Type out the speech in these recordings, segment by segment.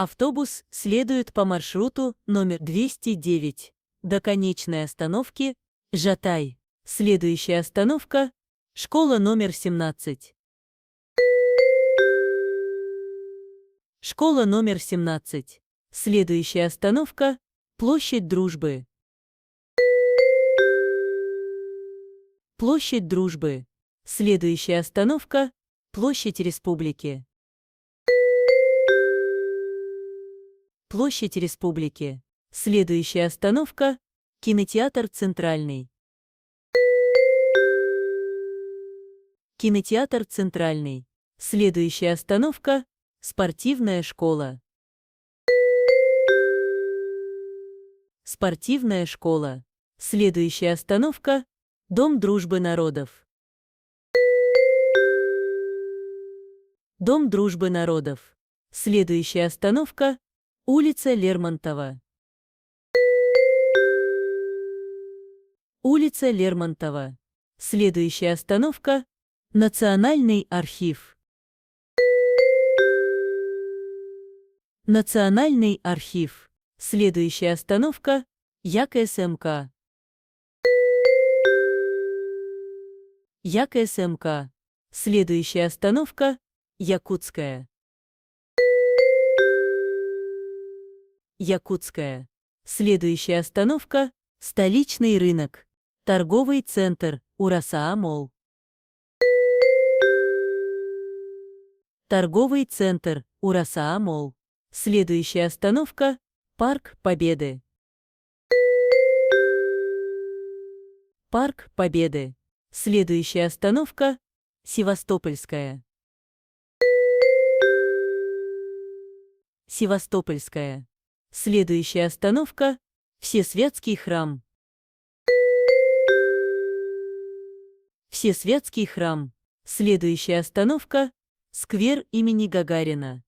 Автобус следует по маршруту номер 209 до конечной остановки Жатай. Следующая остановка – школа номер 17. Школа номер 17. Следующая остановка – площадь Дружбы. Площадь Дружбы. Следующая остановка – площадь Республики. Площадь Республики. Следующая остановка – кинотеатр Центральный. Кинотеатр Центральный. Следующая остановка – спортивная школа. Спортивная школа. Следующая остановка – Дом дружбы народов. Дом дружбы народов. Следующая остановка – улица Лермонтова. Улица Лермонтова. Следующая остановка – Национальный архив. Национальный архив. Следующая остановка – ЯКСМК. ЯКСМК. Следующая остановка – Якутская. Якутская. Следующая остановка – столичный рынок. Торговый центр Ураса-Молл. Торговый центр Ураса-Молл. Следующая остановка – Парк Победы. Парк Победы. Следующая остановка – Севастопольская. Севастопольская. Следующая остановка – Всесвятский храм. Всесвятский храм. Следующая остановка – сквер имени Гагарина.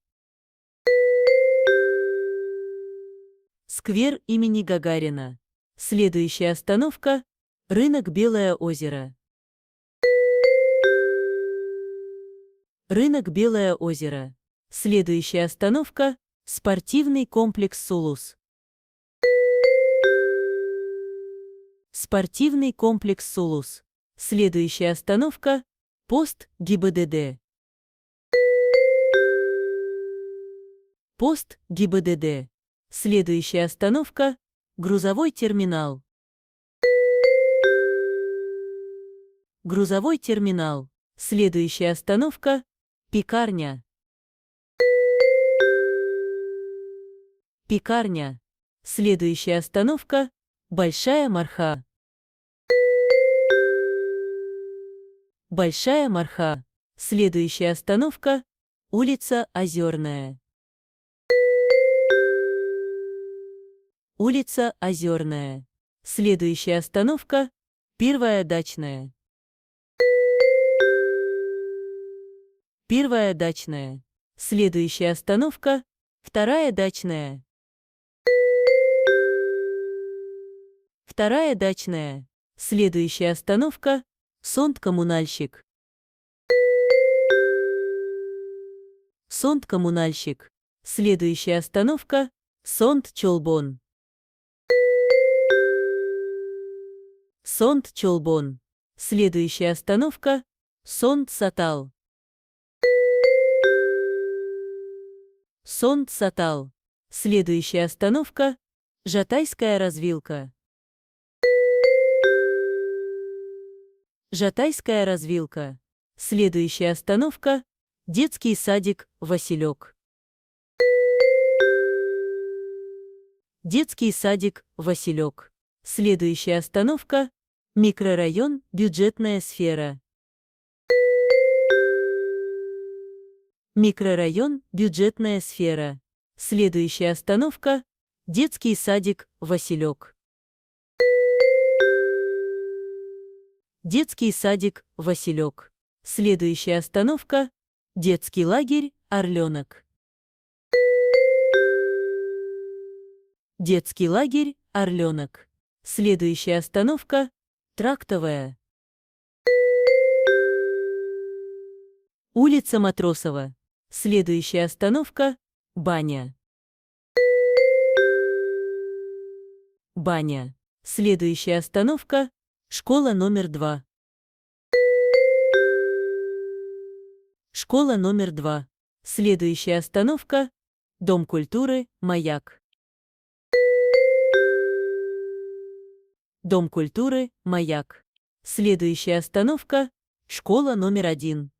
Сквер имени Гагарина. Следующая остановка – рынок Белое озеро. Рынок Белое озеро. Следующая остановка – спортивный комплекс Сулус. Спортивный комплекс Сулус. Следующая остановка – пост ГИБДД. Пост ГИБДД. Следующая остановка – грузовой терминал. Грузовой терминал. Следующая остановка – пекарня. Пекарня. Следующая остановка – Большая Марха. Большая Марха. Следующая остановка – улица Озерная. Улица Озерная. Следующая остановка – Первая Дачная. Первая Дачная. Следующая остановка – Вторая Дачная. Вторая Дачная. Следующая остановка – Сонд-коммунальщик. Сонд-коммунальщик. Следующая остановка – Сонд-Чолбон. Сонд-Чолбон. Следующая остановка – Сонд-Сатал. Сонд-Сатал. Следующая остановка – Жатайская развилка. Жатайская развилка. Следующая остановка – детский садик Василек. Детский садик Василек. Следующая остановка – микрорайон Бюджетная сфера. Микрорайон Бюджетная сфера. Следующая остановка – детский садик Василек. Детский садик Василек. Следующая остановка – детский лагерь Орленок. Детский лагерь Орленок. Следующая остановка – Трактовая. Улица Матросова. Следующая остановка – Баня. баня. Следующая остановка – школа номер 2. Школа номер 2. Следующая остановка – Дом культуры, Маяк. Дом культуры, Маяк. Следующая остановка – школа номер 1.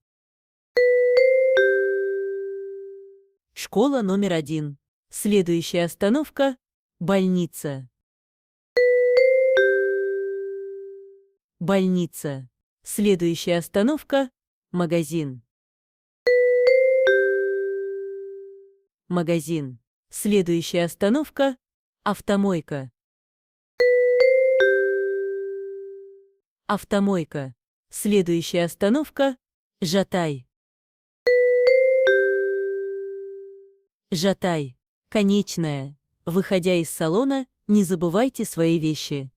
Школа номер 1. Следующая остановка – больница. Больница. Следующая остановка – магазин. Магазин. Следующая остановка – автомойка. Автомойка. Следующая остановка – Жатай. Жатай. Конечная. Выходя из салона, не забывайте свои вещи.